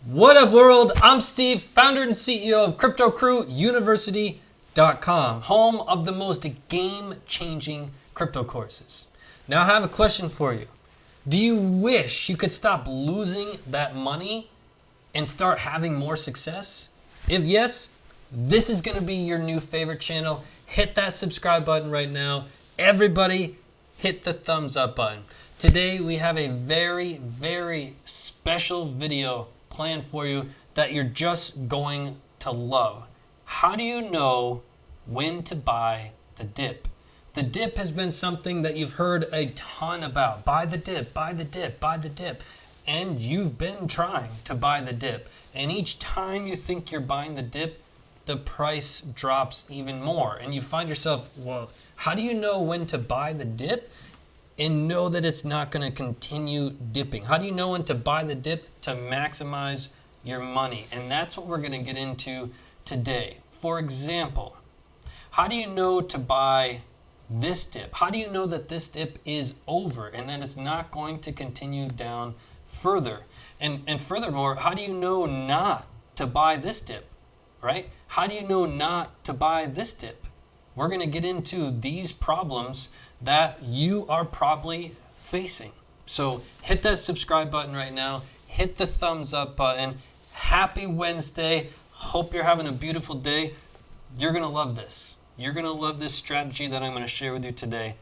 What up, world? I'm Steve, founder and CEO of CryptoCrewUniversity.com, home of the most game-changing crypto courses. Now, I have a question for you. Do you wish you could stop losing that money and start having more success? If yes, this is going to be your new favorite channel. Hit that subscribe button right now. Everybody, hit the thumbs up button. Today, we have a very, very special video planned for you that you're just going to love. How do you know when to buy the dip? The dip has been something that you've heard a ton about. Buy the dip, buy the dip, buy the dip. And you've been trying to buy the dip. And each time you think you're buying the dip, the price drops even more. And you find yourself, well, how do you know when to buy the dip and know that it's not going to continue dipping? How do you know when to buy the dip to maximize your money? And that's what we're going to get into today. For example, how do you know to buy this dip? How do you know that this dip is over and that it's not going to continue down further? And furthermore, how do you know not to buy this dip, right? How do you know not to buy this dip? We're going to get into these problems that you are probably facing. So hit that subscribe button right now. Hit the thumbs up button. Happy Wednesday. Hope you're having a beautiful day. You're going to love this. You're going to love this strategy that I'm going to share with you today.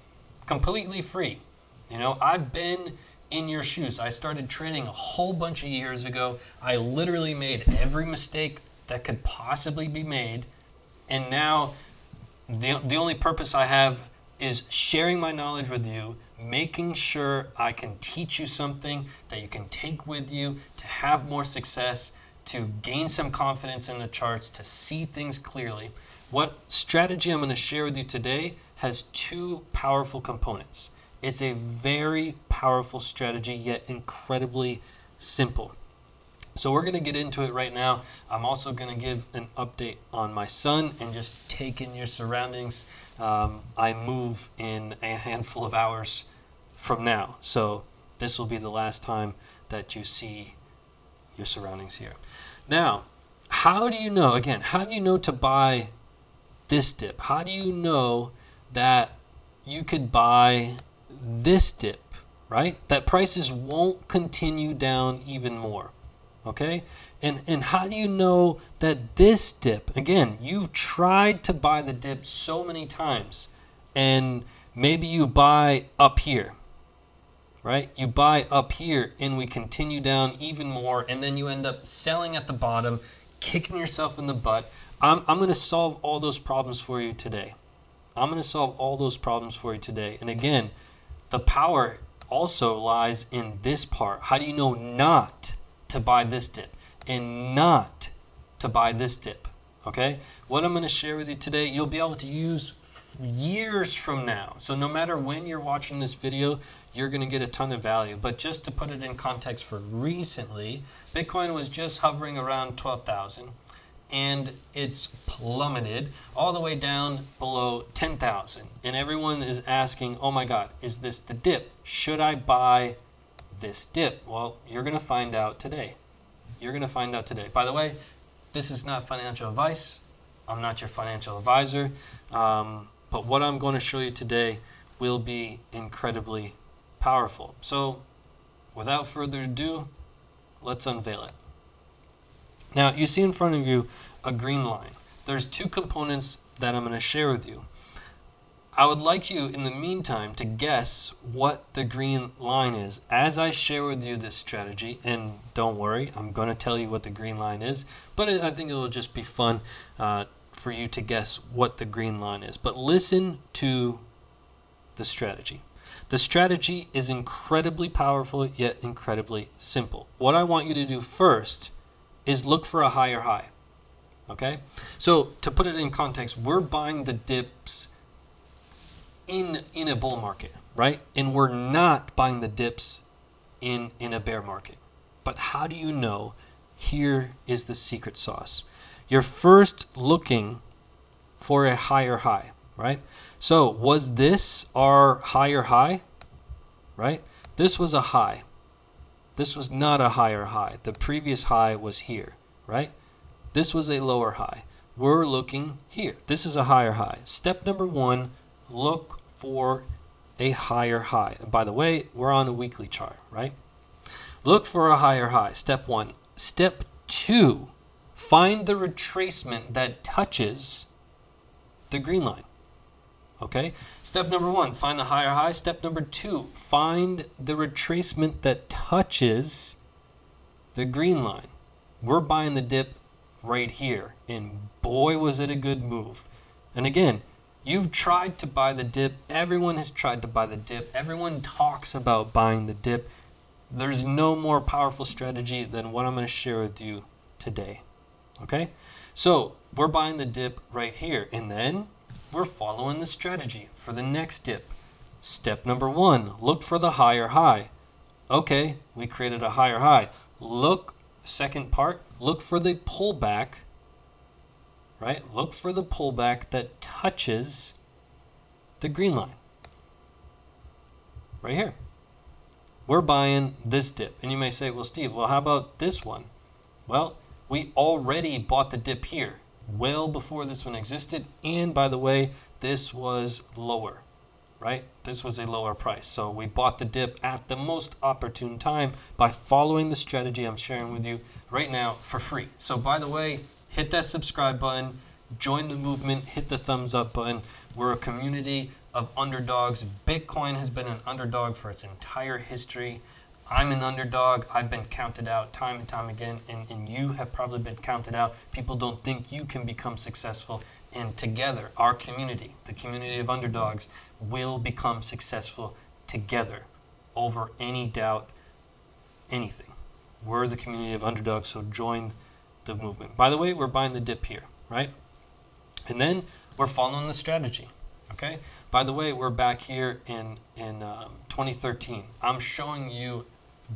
Completely free. You know, I've been in your shoes. I started trading a whole bunch of years ago. I literally made every mistake that could possibly be made. And now the only purpose I have is sharing my knowledge with you, making sure I can teach you something that you can take with you to have more success, to gain some confidence in the charts, to see things clearly. What strategy I'm going to share with you today has two powerful components. It's a very powerful strategy, yet incredibly simple. So we're going to get into it right now. I'm also going to give an update on my son and just take in your surroundings. I move in a handful of hours from now. So this will be the last time that you see your surroundings here. Now, how do you know, again, how do you know to buy this dip? How do you know that you could buy this dip, right? That prices won't continue down even more. Okay? And how do you know that this dip, again, you've tried to buy the dip so many times, and maybe you buy up here, right? You buy up here and we continue down even more, and then you end up selling at the bottom, kicking yourself in the butt. I'm going to solve all those problems for you today. I'm going to solve all those problems for you today. And again, the power also lies in this part. How do you know not to buy this dip and not to buy this dip? Okay, what I'm going to share with you today, you'll be able to use years from now. So no matter when you're watching this video, you're going to get a ton of value. But just to put it in context, for recently, Bitcoin was just hovering around 12,000 and it's plummeted all the way down below 10,000. And everyone is asking, oh my God, is this the dip? Should I buy this dip? Well, you're going to find out today. You're going to find out today. By the way, this is not financial advice. I'm not your financial advisor. But what I'm going to show you today will be incredibly powerful. So without further ado, let's unveil it. Now, you see in front of you a green line. There's two components that I'm going to share with you. I would like you, in the meantime, to guess what the green line is as I share with you this strategy. And don't worry, I'm going to tell you what the green line is, but I think it will just be fun for you to guess what the green line is. But listen to the strategy. The strategy is incredibly powerful, yet incredibly simple. What I want you to do first is look for a higher high. Okay? So to put it in context, we're buying the dips in a bull market, right? And we're not buying the dips in a bear market. But how do you know? Here is the secret sauce. You're first looking for a higher high, right? So was this our higher high, right? This was a high. this was not a higher high. The previous high was here, right? This was a lower high. We're looking here. This is a higher high. Step number 1, look for a higher high. And by the way, we're on a weekly chart, right? Look for a higher high. Step 1. Step 2, find the retracement that touches the green line. Okay? Step number 1, find the higher high. Step number 2, find the retracement that touches the green line. We're buying the dip right here, and boy was it a good move. And again, you've tried to buy the dip. Everyone has tried to buy the dip. Everyone talks about buying the dip. There's no more powerful strategy than what I'm going to share with you today. Okay? So we're buying the dip right here, and then we're following the strategy for the next dip. Step number 1, look for the higher high. Okay, we created a higher high. Second part, look for the pullback, right? Look for the pullback that touches the green line. Right here. We're buying this dip. And you may say, well, Steve, how about this one? Well, we already bought the dip here well before this one existed. And by the way, this was lower, right? This was a lower price. So we bought the dip at the most opportune time by following the strategy I'm sharing with you right now for free. So by the way, hit that subscribe button, join the movement, hit the thumbs up button. We're a community of underdogs. Bitcoin has been an underdog for its entire history. I'm an underdog. I've been counted out time and time again, and you have probably been counted out. People don't think you can become successful. And together, our community, the community of underdogs, will become successful together over any doubt, anything. We're the community of underdogs, so join the movement. By the way, we're buying the dip here, right? And then we're following the strategy, okay? By the way, we're back here in 2013. I'm showing you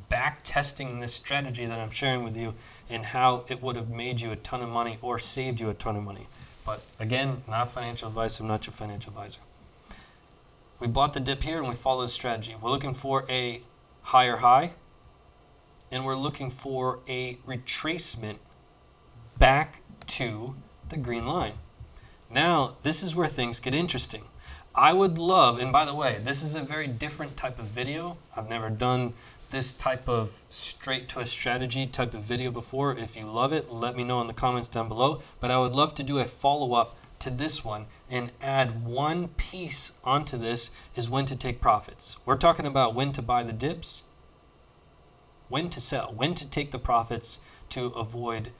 back testing this strategy that I'm sharing with you and how it would have made you a ton of money or saved you a ton of money. But again, not financial advice. I'm not your financial advisor. We bought the dip here and we follow the strategy. We're looking for a higher high and we're looking for a retracement back to the green line. Now, this is where things get interesting. I would love, and by the way, this is a very different type of video. I've never done this type of straight to a strategy type of video before. If you love it, let me know in the comments down below. But I would love to do a follow-up to this one and add one piece onto this is when to take profits. We're talking about when to buy the dips, when to sell, when to take the profits to avoid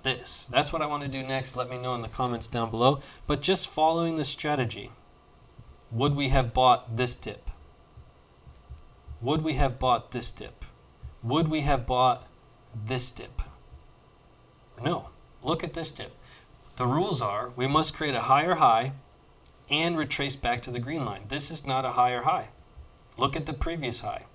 this. That's what I want to do next. Let me know in the comments down below. But just following the strategy, would we have bought this dip? Would we have bought this dip? Would we have bought this dip? No. Look at this dip. The rules are we must create a higher high and retrace back to the green line. This is not a higher high. Look at the previous high.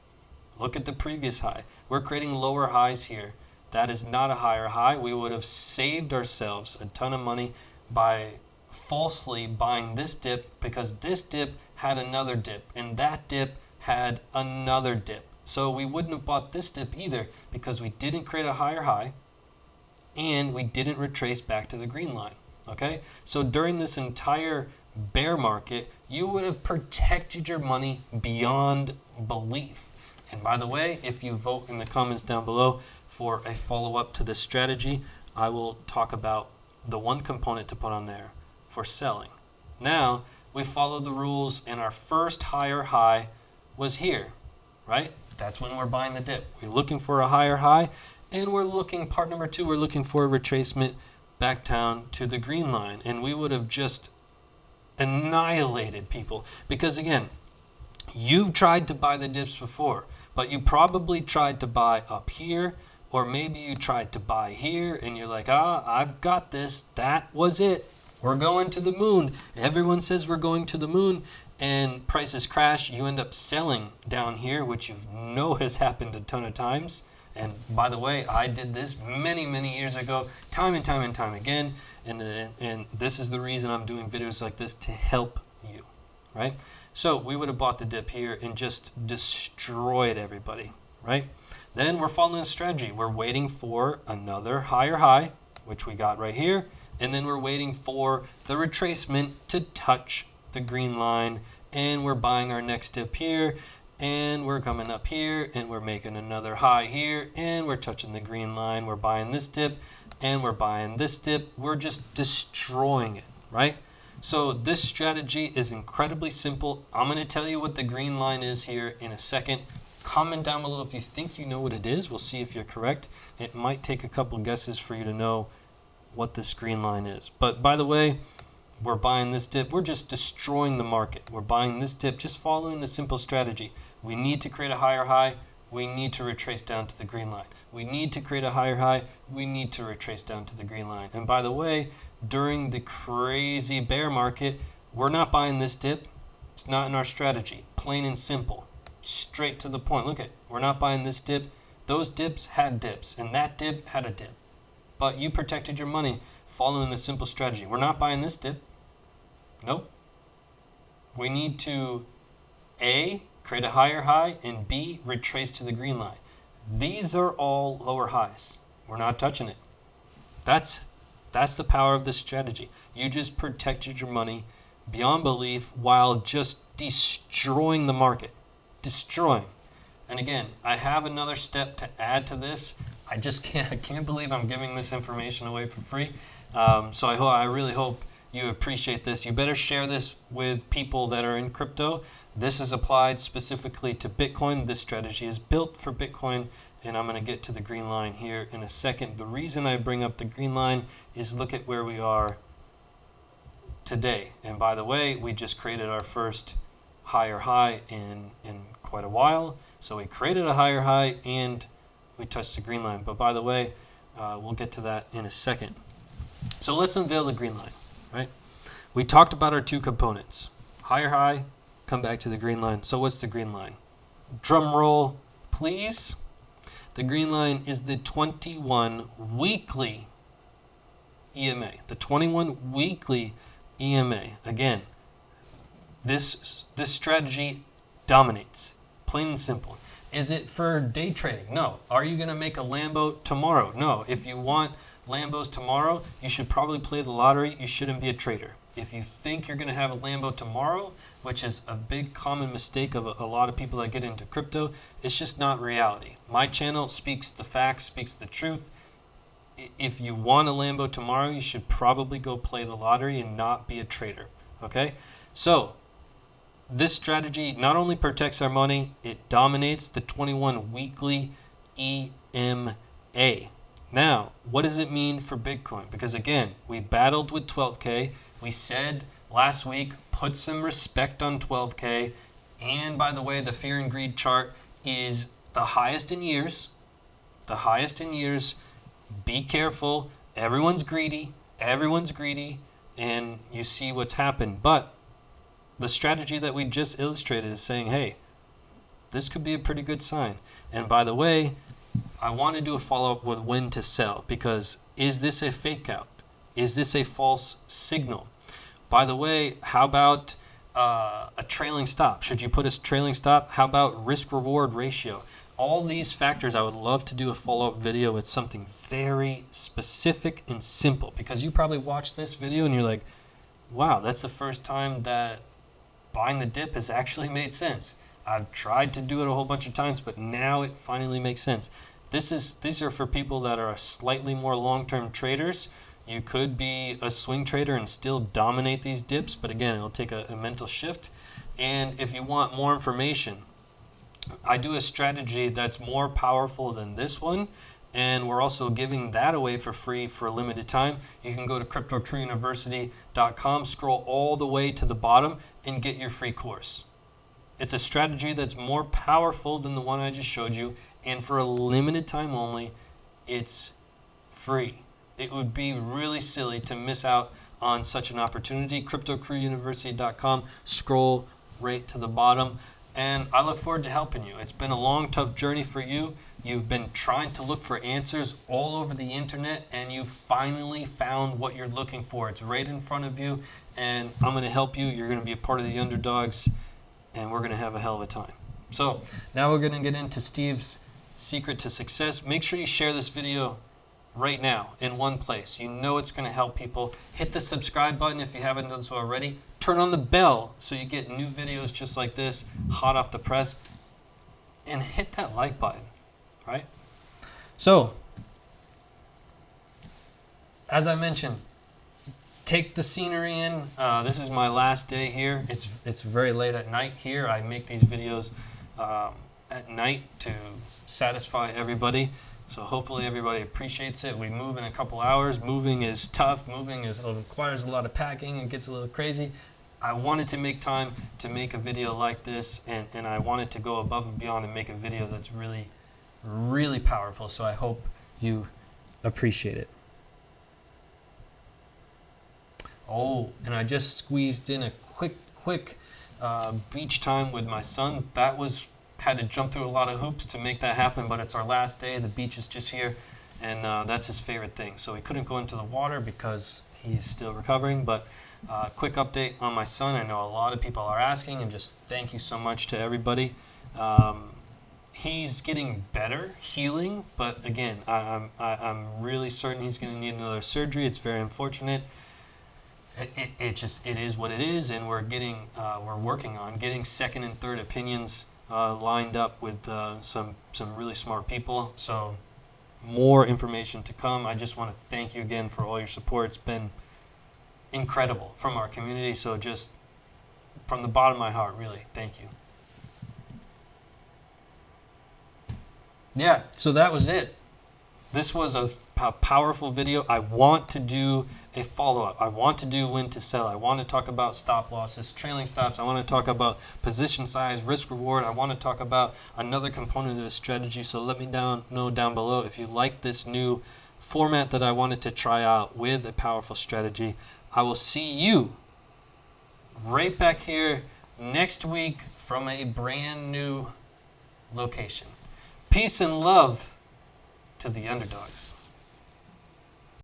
Look at the previous high. We're creating lower highs here. That is not a higher high. We would have saved ourselves a ton of money by falsely buying this dip because this dip had another dip and that dip had another dip. So we wouldn't have bought this dip either because we didn't create a higher high and we didn't retrace back to the green line. Okay? So during this entire bear market, you would have protected your money beyond belief. And by the way, if you vote in the comments down below for a follow-up to this strategy, I will talk about the one component to put on there for selling. Now, we follow the rules and our first higher high was here, right? That's when we're buying the dip. We're looking for a higher high and we're looking, part number 2, we're looking for a retracement back down to the green line. And we would have just annihilated people because again, you've tried to buy the dips before, but you probably tried to buy up here or maybe you tried to buy here and you're like, I've got this. That was it. We're going to the moon. Everyone says we're going to the moon and prices crash. You end up selling down here, which you know has happened a ton of times. And by the way, I did this many, many years ago, time and time and time again. And this is the reason I'm doing videos like this to help you, right? So we would have bought the dip here and just destroyed everybody, right? Then we're following a strategy. We're waiting for another higher high, which we got right here. And then we're waiting for the retracement to touch the green line. And we're buying our next dip here. And we're coming up here. And we're making another high here. And we're touching the green line. We're buying this dip. And we're buying this dip. We're just destroying it, right? So this strategy is incredibly simple. I'm going to tell you what the green line is here in a second. Comment down below if you think you know what it is. We'll see if you're correct. It might take a couple guesses for you to know what this green line is. But by the way, we're buying this dip. We're just destroying the market. We're buying this dip, just following the simple strategy. We need to create a higher high. We need to retrace down to the green line. We need to create a higher high. We need to retrace down to the green line. And by the way, during the crazy bear market, we're not buying this dip. It's not in our strategy. Plain and simple. Straight to the point. Look at it. We're not buying this dip. Those dips had dips, and that dip had a dip. But you protected your money following the simple strategy. We're not buying this dip. Nope. We need to A, create a higher high, and B, retrace to the green line. These are all lower highs. We're not touching it. That's the power of this strategy. You just protected your money beyond belief while just destroying the market. Destroying. And again, I have another step to add to this. I can't believe I'm giving this information away for free. So I really hope you appreciate this. You better share this with people that are in crypto. This is applied specifically to Bitcoin. This strategy is built for Bitcoin, and I'm going to get to the green line here in a second. The reason I bring up the green line is look at where we are today. And by the way, we just created our first higher high in quite a while. So we created a higher high and we touched the green line. But by the way, we'll get to that in a second. So let's unveil the green line, right? We talked about our two components. Higher high, come back to the green line. So what's the green line? Drum roll, please. The green line is the 21 weekly EMA. The 21 weekly EMA. Again, this strategy dominates. Plain and simple. Is it for day trading? No. Are you going to make a Lambo tomorrow? No. If you want Lambos tomorrow, you should probably play the lottery. You shouldn't be a trader. If you think you're going to have a Lambo tomorrow, which is a big common mistake of a lot of people that get into crypto, it's just not reality. My channel speaks the facts, speaks the truth. If you want a Lambo tomorrow, you should probably go play the lottery and not be a trader. Okay? So, this strategy not only protects our money, it dominates the 21 weekly EMA. Now, what does it mean for Bitcoin? Because again, we battled with 12K. We said last week, put some respect on 12K. And by the way, the fear and greed chart is the highest in years. The highest in years. Be careful. Everyone's greedy. Everyone's greedy. And you see what's happened. But the strategy that we just illustrated is saying, hey, this could be a pretty good sign. And by the way, I want to do a follow-up with when to sell, because is this a fake out? Is this a false signal? By the way, how about a trailing stop? Should you put a trailing stop? How about risk-reward ratio? All these factors, I would love to do a follow-up video with something very specific and simple, because you probably watched this video and you're like, wow, that's the first time that buying the dip has actually made sense. I've tried to do it a whole bunch of times, but now it finally makes sense. These are for people that are slightly more long-term traders. You could be a swing trader and still dominate these dips, but again, it'll take a mental shift. And if you want more information, I do a strategy that's more powerful than this one, and we're also giving that away for free for a limited time. You can go to cryptotrueuniversity.com, scroll all the way to the bottom, and get your free course. It's a strategy that's more powerful than the one I just showed you, and for a limited time only, it's free. It would be really silly to miss out on such an opportunity. cryptotrueuniversity.com, scroll right to the bottom, and I look forward to helping you. It's been a long, tough journey for you. You've been trying to look for answers all over the internet, and you finally found what you're looking for. It's right in front of you, and I'm going to help you. You're going to be a part of the underdogs, and we're going to have a hell of a time. So now we're going to get into Steve's secret to success. Make sure you share this video right now in one place. You know it's going to help people. Hit the subscribe button if you haven't done so already. Turn on the bell so you get new videos just like this, hot off the press. And hit that like button, right? So, as I mentioned, take the scenery in. This is my last day here. It's very late at night here. I make these videos at night to satisfy everybody. So hopefully everybody appreciates it. We move in a couple hours. Moving is tough. Requires a lot of packing and gets a little crazy. I wanted to make time to make a video like this, and I wanted to go above and beyond and make a video that's really, really powerful. So I hope you appreciate it. Oh, and I just squeezed in a quick beach time with my son. Had to jump through a lot of hoops to make that happen, but it's our last day. The beach is just here, and that's his favorite thing. So he couldn't go into the water because he's still recovering, but quick update on my son. I know a lot of people are asking, and just thank you so much to everybody. He's getting better, healing, but again, I'm really certain he's going to need another surgery. It's very unfortunate. It is what it is, and we're working on getting second and third opinions lined up with some really smart people. So more information to come. I just want to thank you again for all your support. It's been incredible from our community. So just from the bottom of my heart, really, thank you. Yeah, so that was it. This was a powerful video. I want to do a follow-up. I want to do when to sell. I want to talk about stop losses, trailing stops. I want to talk about position size, risk reward. I want to talk about another component of the strategy. So let me know down below if you like this new format that I wanted to try out with a powerful strategy. I will see you right back here next week from a brand new location. Peace and love to the underdogs.